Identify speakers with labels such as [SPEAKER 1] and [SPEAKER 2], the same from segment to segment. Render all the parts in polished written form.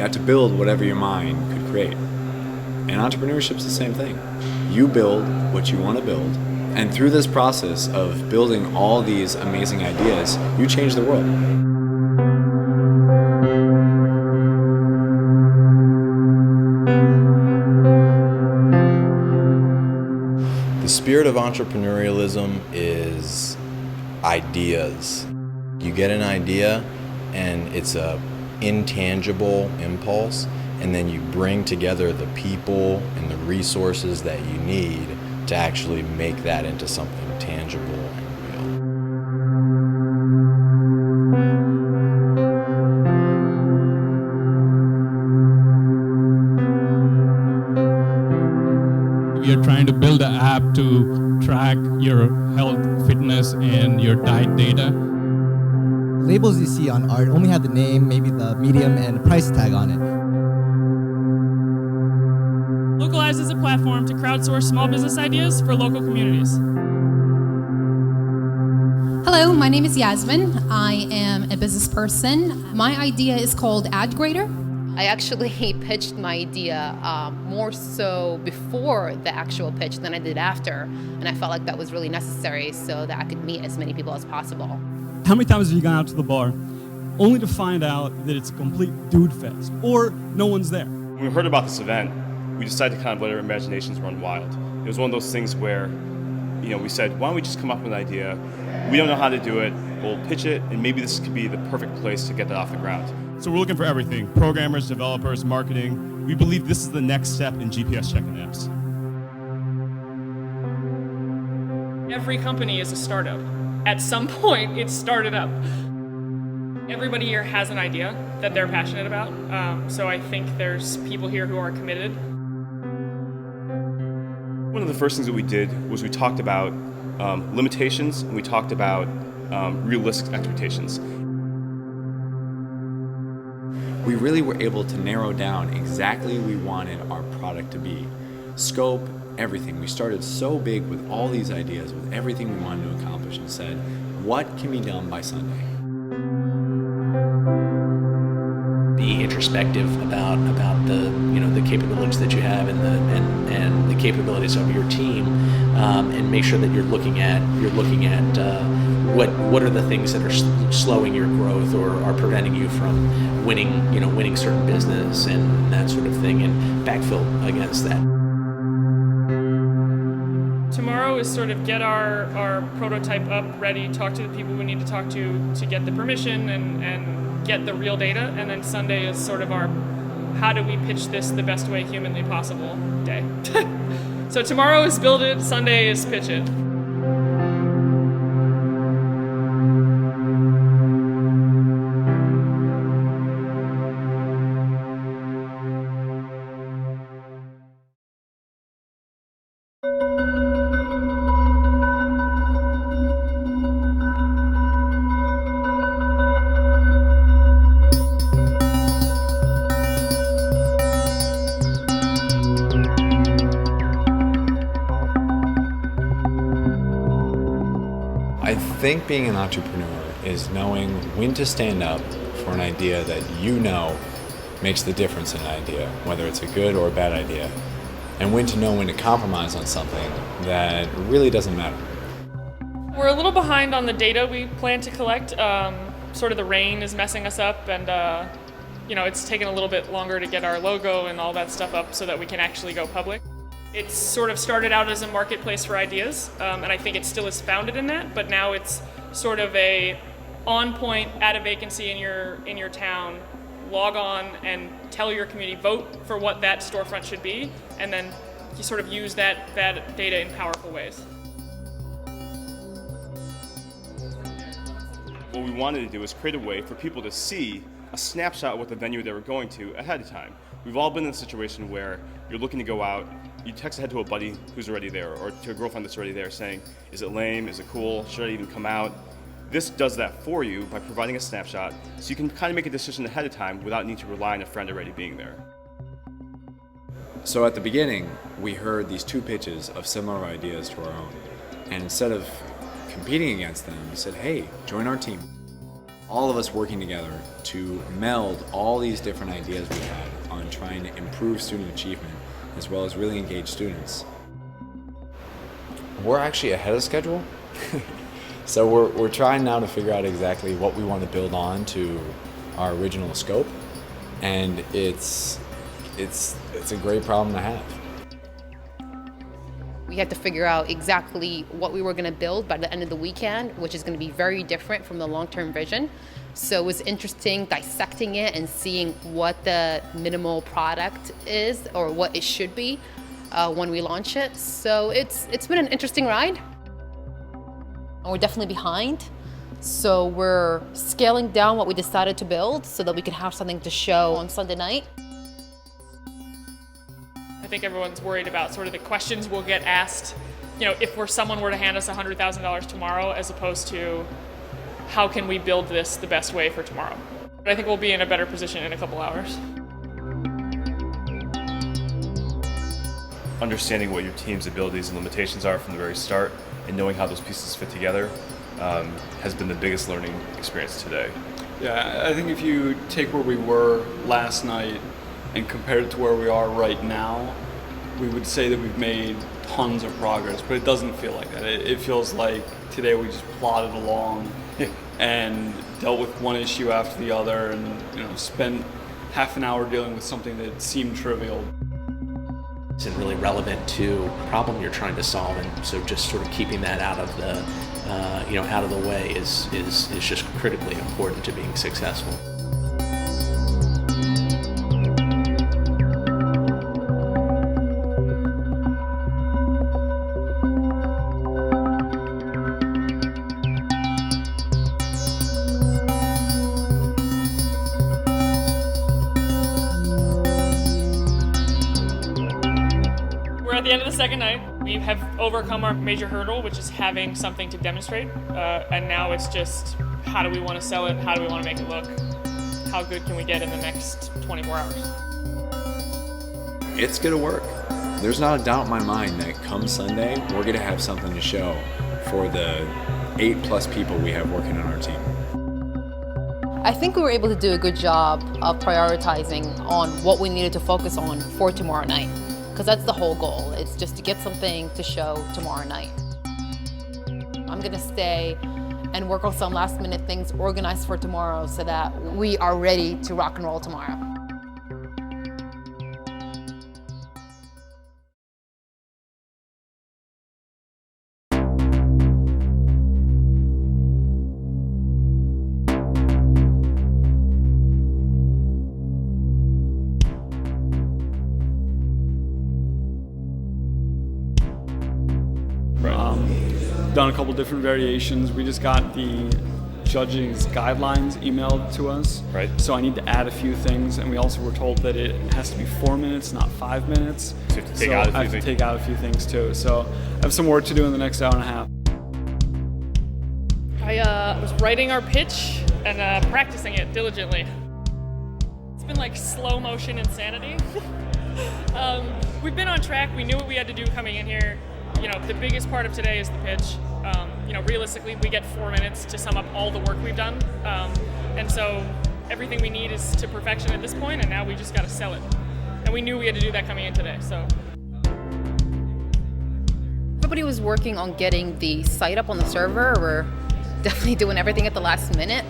[SPEAKER 1] You have to build whatever your mind could create. And entrepreneurship's the same thing. You build what you want to build, and through this process of building all these amazing ideas, you change the world.
[SPEAKER 2] The spirit of entrepreneurialism is ideas. You get an idea and it's a intangible impulse, and then you bring together the people and the resources that you need to actually make that into something tangible and
[SPEAKER 3] real. We are trying to build an app to track your health, fitness, and your diet data.
[SPEAKER 4] Labels you see on art only have the name, maybe the medium, and a price tag on it.
[SPEAKER 5] Localize is a platform to crowdsource small business ideas for local communities.
[SPEAKER 6] Hello, my name is Yasmin. I am a business person. My idea is called AdGrader.
[SPEAKER 7] I actually pitched my idea more so before the actual pitch than I did after, and I felt like that was really necessary so that I could meet as many people as possible.
[SPEAKER 8] How many times have you gone out to the bar only to find out that it's a complete dude fest or no one's there?
[SPEAKER 9] When we heard about this event, we decided to kind of let our imaginations run wild. It was one of those things where, we said, why don't we just come up with an idea? We don't know how to do it. We'll pitch it, and maybe this could be the perfect place to get that off the ground.
[SPEAKER 3] So we're looking for everything: programmers, developers, marketing. We believe this is the next step in GPS check-in apps.
[SPEAKER 5] Every company is a startup. At some point, it started up. Everybody here has an idea that they're passionate about, so I think there's people here who are committed.
[SPEAKER 9] One of the first things that we did was we talked about limitations, and we talked about realistic expectations.
[SPEAKER 1] We really were able to narrow down exactly what we wanted our product to be. Scope, everything. We started so big with all these ideas, with everything we wanted to accomplish, and said, what can be done by Sunday?
[SPEAKER 10] Be introspective about the capabilities that you have and the capabilities of your team, and make sure that you're looking at what are the things that are slowing your growth or are preventing you from winning certain business and that sort of thing, and backfill against that.
[SPEAKER 5] Tomorrow is sort of get our prototype up, ready, talk to the people we need to talk to get the permission and get the real data, and then Sunday is sort of our how do we pitch this the best way humanly possible day. So tomorrow is build it, Sunday is pitch it.
[SPEAKER 1] I think being an entrepreneur is knowing when to stand up for an idea that makes the difference in an idea, whether it's a good or a bad idea, and when to compromise on something that really doesn't matter.
[SPEAKER 5] We're a little behind on the data we plan to collect. Sort of the rain is messing us up, and it's taken a little bit longer to get our logo and all that stuff up so that we can actually go public. It's sort of started out as a marketplace for ideas, and I think it still is founded in that, but now it's sort of a on point, at a vacancy in your town, log on and tell your community, vote for what that storefront should be, and then you sort of use that data in powerful ways.
[SPEAKER 9] What we wanted to do is create a way for people to see a snapshot of what the venue they were going to ahead of time. We've all been in a situation where you're looking to go out, you text ahead to a buddy who's already there, or to a girlfriend that's already there saying, is it lame, is it cool, should I even come out? This does that for you by providing a snapshot, so you can kind of make a decision ahead of time without needing to rely on a friend already being there.
[SPEAKER 1] So at the beginning, we heard these two pitches of similar ideas to our own, and instead of competing against them, we said, hey, join our team. all of us working together to meld all these different ideas we had on trying to improve student achievement as well as really engage students. We're actually ahead of schedule. So we're trying now to figure out exactly what we want to build on to our original scope, and it's a great problem to have.
[SPEAKER 7] We had to figure out exactly what we were going to build by the end of the weekend, which is going to be very different from the long-term vision. So it was interesting dissecting it and seeing what the minimal product is or what it should be when we launch it. So it's been an interesting ride. We're definitely behind. So we're scaling down what we decided to build so that we can have something to show on Sunday night.
[SPEAKER 5] I think everyone's worried about sort of the questions we'll get asked, if someone were to hand us $100,000 tomorrow, as opposed to how can we build this the best way for tomorrow. But I think we'll be in a better position in a couple hours.
[SPEAKER 9] Understanding what your team's abilities and limitations are from the very start and knowing how those pieces fit together has been the biggest learning experience today.
[SPEAKER 8] Yeah, I think if you take where we were last night and compare it to where we are right now, we would say that we've made tons of progress, but it doesn't feel like that. It feels like today we just plodded along and dealt with one issue after the other and spent half an hour dealing with something that seemed trivial.
[SPEAKER 10] Isn't really relevant to the problem you're trying to solve, and so just sort of keeping that out of the out of the way is just critically important to being successful.
[SPEAKER 5] At the end of the second night, we have overcome our major hurdle, which is having something to demonstrate. And now it's just, how do we want to sell it? How do we want to make it look? How good can we get in the next 24 hours?
[SPEAKER 1] It's going to work. There's not a doubt in my mind that come Sunday, we're going to have something to show for the 8+ people we have working on our team.
[SPEAKER 7] I think we were able to do a good job of prioritizing on what we needed to focus on for tomorrow night. Because that's the whole goal. It's just to get something to show tomorrow night. I'm gonna stay and work on some last minute things organized for tomorrow so that we are ready to rock and roll tomorrow.
[SPEAKER 8] Done a couple different variations. We just got the judging's guidelines emailed to us.
[SPEAKER 9] Right.
[SPEAKER 8] So I need to add a few things, and we also were told that it has to be 4 minutes, not 5 minutes.
[SPEAKER 9] So you have to take out a few
[SPEAKER 8] I have
[SPEAKER 9] things.
[SPEAKER 8] to take out a few things too. So I have some work to do in the next hour and a half.
[SPEAKER 5] I was writing our pitch and practicing it diligently. It's been like slow motion insanity. We've been on track. We knew what we had to do coming in here. The biggest part of today is the pitch. Realistically, we get 4 minutes to sum up all the work we've done. And so everything we need is to perfection at this point, and now we just got to sell it. And we knew we had to do that coming in today, so.
[SPEAKER 7] Everybody was working on getting the site up on the server. We're definitely doing everything at the last minute.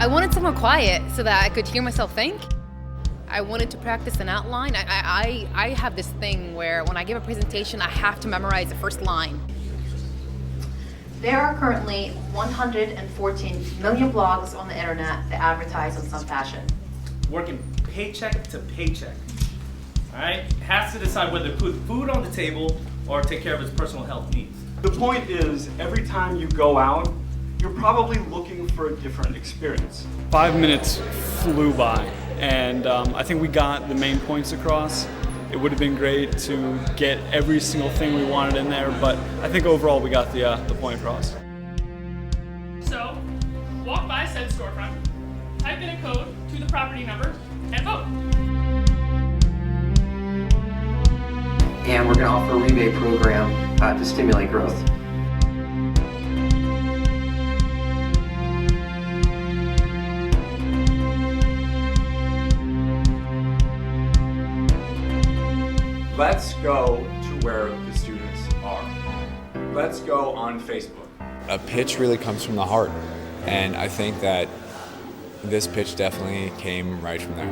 [SPEAKER 7] I wanted somewhere quiet so that I could hear myself think. I wanted to practice an outline. I have this thing where when I give a presentation, I have to memorize the first line. There are currently 114 million blogs on the internet that advertise in some fashion.
[SPEAKER 11] Working paycheck to paycheck. All right? Has to decide whether to put food on the table or take care of his personal health needs.
[SPEAKER 8] The point is, every time you go out, you're probably looking for a different experience. 5 minutes flew by, and I think we got the main points across. It would have been great to get every single thing we wanted in there, but I think overall we got the point across.
[SPEAKER 5] So, walk by said storefront, type in a code to the property number, and vote.
[SPEAKER 12] And we're going to offer a rebate program to stimulate growth.
[SPEAKER 1] Let's go to where the students are. Let's go on Facebook. A pitch really comes from the heart, and I think that this pitch definitely came right from there.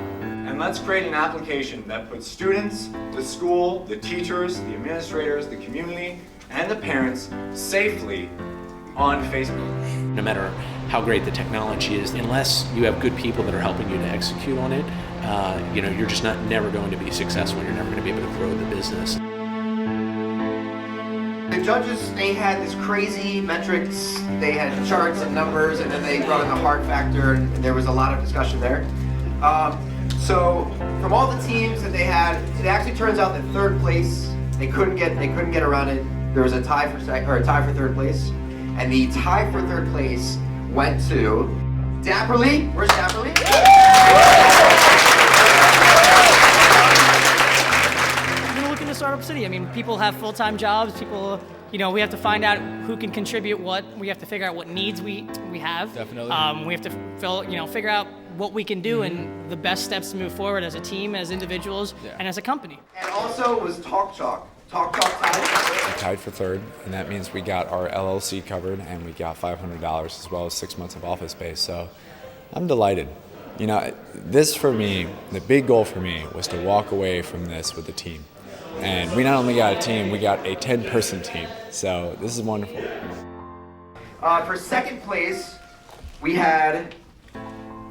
[SPEAKER 1] And let's create an application that puts students, the school, the teachers, the administrators, the community, and the parents safely on Facebook.
[SPEAKER 10] No matter how great the technology is, unless you have good people that are helping you to execute on it, you're just never going to be successful. You're never going to be able to grow the business.
[SPEAKER 12] The judges, they had this crazy metrics, they had charts and numbers, and then they brought in the hard factor, and there was a lot of discussion there. So from all the teams that they had, it actually turns out that third place, they couldn't get around it. There was a tie for third place, and the tie for third place went to Dapperly. Where's Dapperly?
[SPEAKER 13] Startup city. I mean, people have full-time jobs. People, we have to find out who can contribute what. We have to figure out what needs we have.
[SPEAKER 14] Definitely.
[SPEAKER 13] We have to figure out what we can do and the best steps to move forward as a team, as individuals, and as a company.
[SPEAKER 12] And also was Talk Chalk. Talk Chalk tied.
[SPEAKER 1] We tied for third, and that means we got our LLC covered, and we got $500 as well as 6 months of office space. So I'm delighted. This for me, the big goal for me was to walk away from this with a team. And we not only got a team, we got a 10-person team. So this is wonderful.
[SPEAKER 12] For second place, we had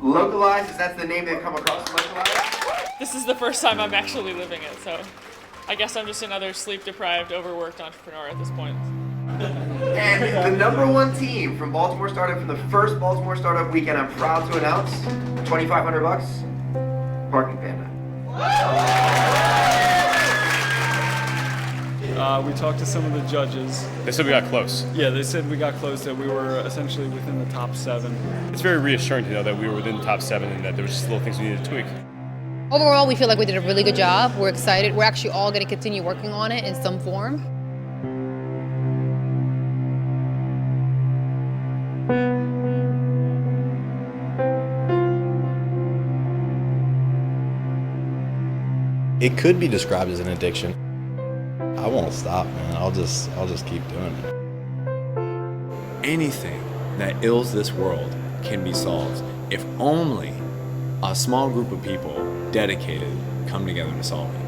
[SPEAKER 12] Localized. Is that the name they've come across? Localized?
[SPEAKER 5] This is the first time I'm actually living it, so I guess I'm just another sleep-deprived, overworked entrepreneur at this point.
[SPEAKER 12] And the number one team from Baltimore Startup, from the first Baltimore Startup weekend, I'm proud to announce, $2,500, Parking Panda.
[SPEAKER 8] We talked to some of the judges.
[SPEAKER 9] They said we got close.
[SPEAKER 8] Yeah, they said we got close, that we were essentially within the top 7.
[SPEAKER 9] It's very reassuring to know that we were within the top 7 and that there was just little things we needed to tweak.
[SPEAKER 7] Overall, we feel like we did a really good job. We're excited. We're actually all going to continue working on it in some form.
[SPEAKER 2] It could be described as an addiction. I won't stop, man. I'll just keep doing it.
[SPEAKER 1] Anything that ills this world can be solved if only a small group of people dedicated come together to solve it.